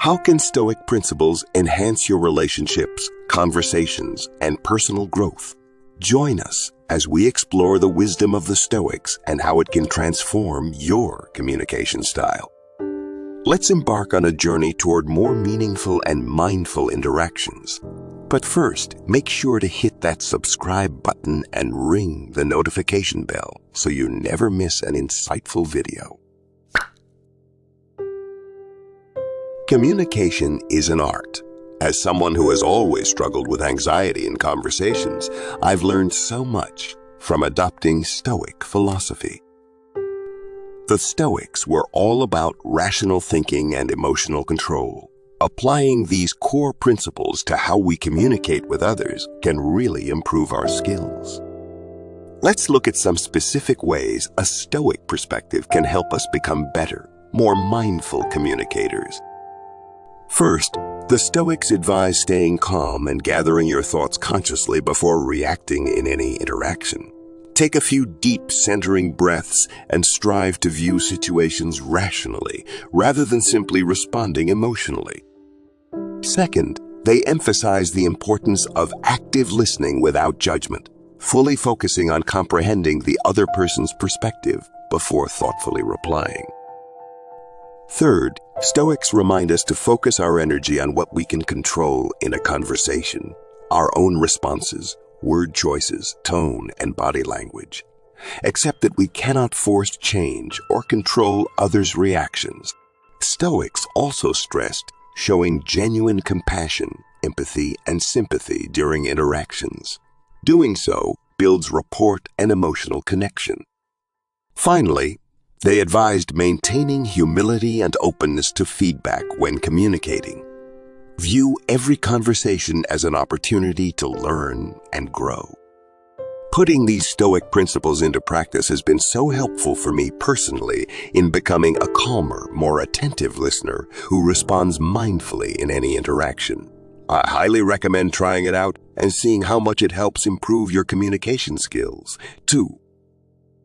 How can Stoic principles enhance your relationships, conversations, and personal growth? Join us as we explore the wisdom of the Stoics and how it can transform your communication style. Let's embark on a journey toward more meaningful and mindful interactions. But first, make sure to hit that subscribe button and ring the notification bell so you never miss an insightful video. Communication is an art. As someone who has always struggled with anxiety in conversations, I've learned so much from adopting Stoic philosophy. The Stoics were all about rational thinking and emotional control. Applying these core principles to how we communicate with others can really improve our skills. Let's look at some specific ways a Stoic perspective can help us become better, more mindful communicators. First, the Stoics advise staying calm and gathering your thoughts consciously before reacting in any interaction. Take a few deep, centering breaths and strive to view situations rationally rather than simply responding emotionally. Second, they emphasize the importance of active listening without judgment, fully focusing on comprehending the other person's perspective before thoughtfully replying. Third, Stoics remind us to focus our energy on what we can control in a conversation, our own responses, word choices, tone, and body language. Accept that we cannot force change or control others' reactions. Stoics also stressed showing genuine compassion, empathy, and sympathy during interactions. Doing so builds rapport and emotional connection. Finally, they advised maintaining humility and openness to feedback when communicating. View every conversation as an opportunity to learn and grow. Putting these Stoic principles into practice has been so helpful for me personally in becoming a calmer, more attentive listener who responds mindfully in any interaction. I highly recommend trying it out and seeing how much it helps improve your communication skills, too.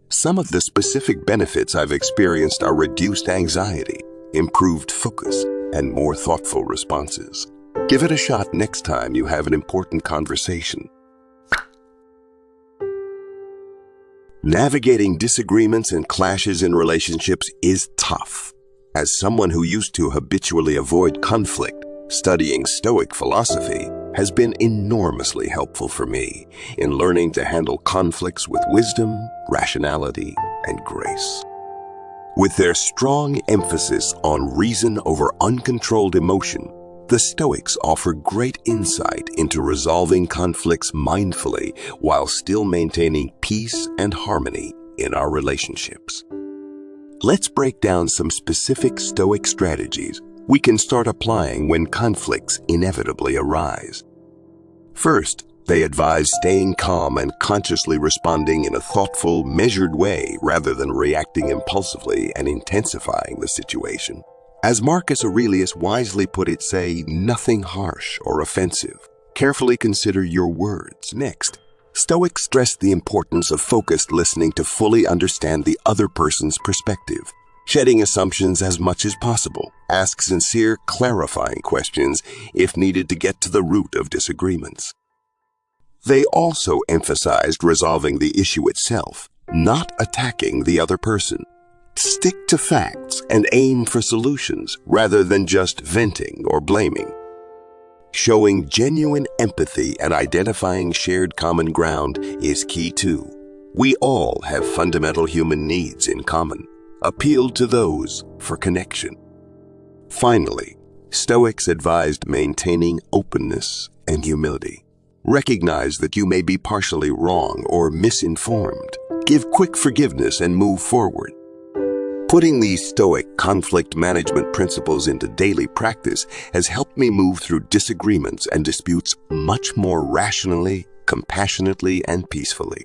Some of the specific benefits I've experienced are reduced anxiety, improved focus, and more thoughtful responses. Give it a shot next time you have an important conversation. Navigating disagreements and clashes in relationships is tough. As someone who used to habitually avoid conflict, studying Stoic philosophy has been enormously helpful for me in learning to handle conflicts with wisdom, rationality, and grace. With their strong emphasis on reason over uncontrolled emotion, the Stoics offer great insight into resolving conflicts mindfully while still maintaining peace and harmony in our relationships. Let's break down some specific Stoic strategies we can start applying when conflicts inevitably arise. First, they advise staying calm and consciously responding in a thoughtful, measured way rather than reacting impulsively and intensifying the situation. As Marcus Aurelius wisely put it, say nothing harsh or offensive. Carefully consider your words. Next, Stoics stress the importance of focused listening to fully understand the other person's perspective. Shedding assumptions as much as possible. Ask sincere, clarifying questions if needed to get to the root of disagreements. They also emphasized resolving the issue itself, not attacking the other person. Stick to facts and aim for solutions rather than just venting or blaming. Showing genuine empathy and identifying shared common ground is key too. We all have fundamental human needs in common. Appeal to those for connection. Finally, Stoics advised maintaining openness and humility. Recognize that you may be partially wrong or misinformed. Give quick forgiveness and move forward. Putting these Stoic conflict management principles into daily practice has helped me move through disagreements and disputes much more rationally, compassionately, and peacefully.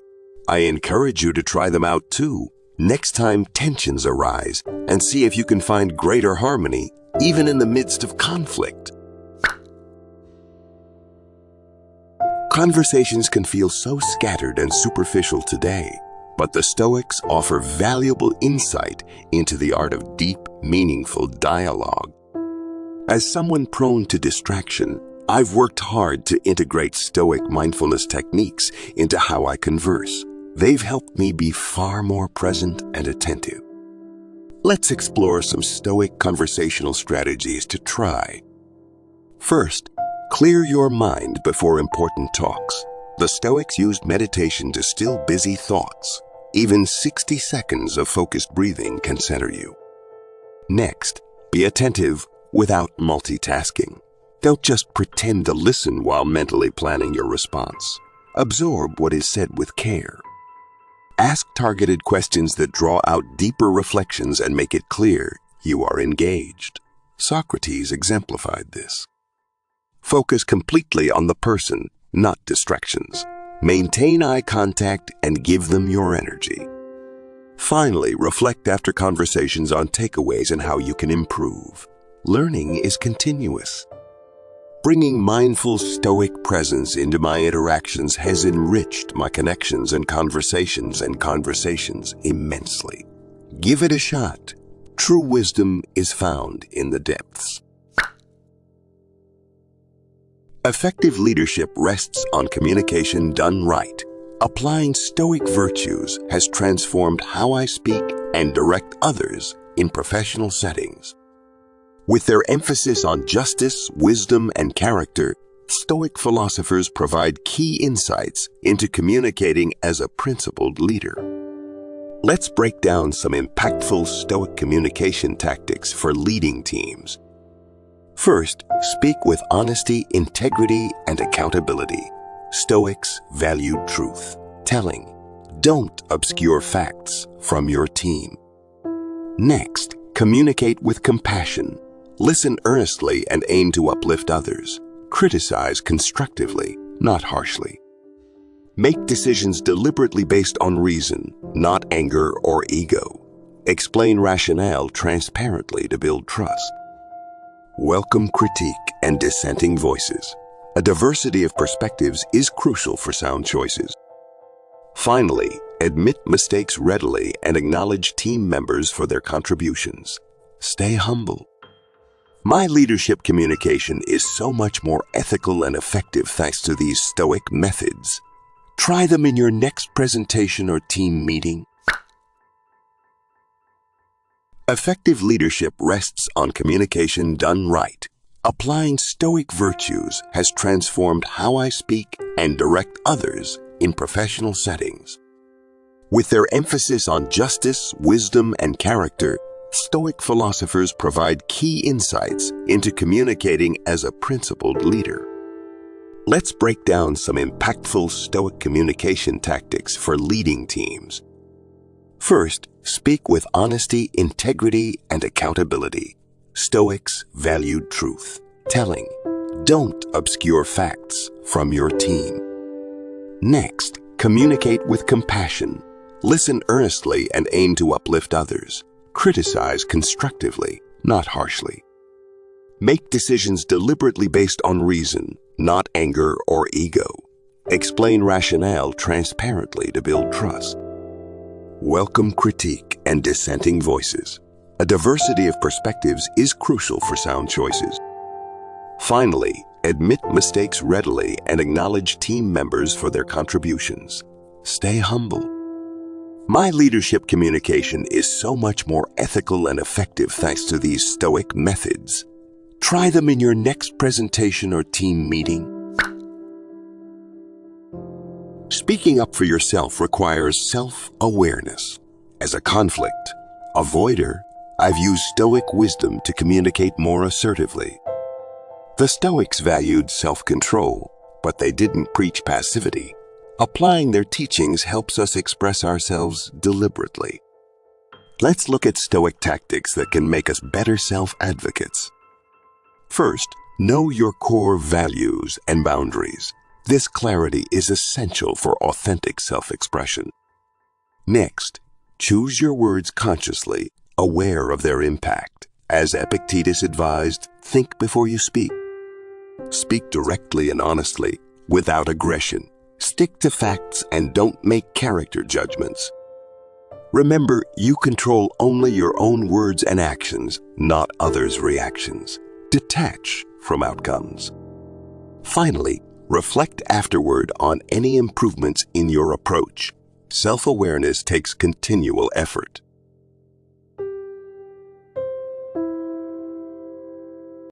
I encourage you to try them out too, next time tensions arise, and see if you can find greater harmony even in the midst of conflict. Conversations can feel so scattered and superficial today, but the Stoics offer valuable insight into the art of deep, meaningful dialogue. As someone prone to distraction, I've worked hard to integrate Stoic mindfulness techniques into how I converse. They've helped me be far more present and attentive. Let's explore some Stoic conversational strategies to try. First, clear your mind before important talks. The Stoics used meditation to still busy thoughts. Even 60 seconds of focused breathing can center you. Next, be attentive without multitasking. Don't just pretend to listen while mentally planning your response. Absorb what is said with care. Ask targeted questions that draw out deeper reflections and make it clear you are engaged. Socrates exemplified this. Focus completely on the person, not distractions. Maintain eye contact and give them your energy. Finally, reflect after conversations on takeaways and how you can improve. Learning is continuous. Bringing mindful Stoic presence into my interactions has enriched my connections and conversations immensely. Give it a shot. True wisdom is found in the depths. Effective leadership rests on communication done right. Applying Stoic virtues has transformed how I speak and direct others in professional settings. With their emphasis on justice, wisdom, and character, Stoic philosophers provide key insights into communicating as a principled leader. Let's break down some impactful Stoic communication tactics for leading teams. First, speak with honesty, integrity, and accountability. Stoics valued truth, telling. Don't obscure facts from your team. Next, communicate with compassion. Listen earnestly and aim to uplift others. Criticize constructively, not harshly. Make decisions deliberately based on reason, not anger or ego. Explain rationale transparently to build trust. Welcome critique and dissenting voices. A diversity of perspectives is crucial for sound choices. Finally, admit mistakes readily and acknowledge team members for their contributions. Stay humble. My leadership communication is so much more ethical and effective thanks to these Stoic methods. Try them in your next presentation or team meeting. Effective leadership rests on communication done right. Applying Stoic virtues has transformed how I speak and direct others in professional settings. With their emphasis on justice, wisdom, and character, Stoic philosophers provide key insights into communicating as a principled leader. Let's break down some impactful Stoic communication tactics for leading teams. First, speak with honesty, integrity, and accountability. Stoics valued truth, telling. Don't obscure facts from your team. Next, communicate with compassion. Listen earnestly and aim to uplift others. Criticize constructively, not harshly. Make decisions deliberately based on reason, not anger or ego. Explain rationale transparently to build trust. Welcome critique and dissenting voices. A diversity of perspectives is crucial for sound choices. Finally, admit mistakes readily and acknowledge team members for their contributions. Stay humble. My leadership communication is so much more ethical and effective thanks to these Stoic methods. Try them in your next presentation or team meeting. Speaking up for yourself requires self-awareness. As a conflict avoider, I've used Stoic wisdom to communicate more assertively. The Stoics valued self-control, but they didn't preach passivity. Applying their teachings helps us express ourselves deliberately. Let's look at Stoic tactics that can make us better self-advocates. First, know your core values and boundaries. This clarity is essential for authentic self-expression. Next, choose your words consciously, aware of their impact. As Epictetus advised, think before you speak. Speak directly and honestly, without aggression. Stick to facts and don't make character judgments. Remember, you control only your own words and actions, not others' reactions. Detach from outcomes. Finally, reflect afterward on any improvements in your approach. Self-awareness takes continual effort.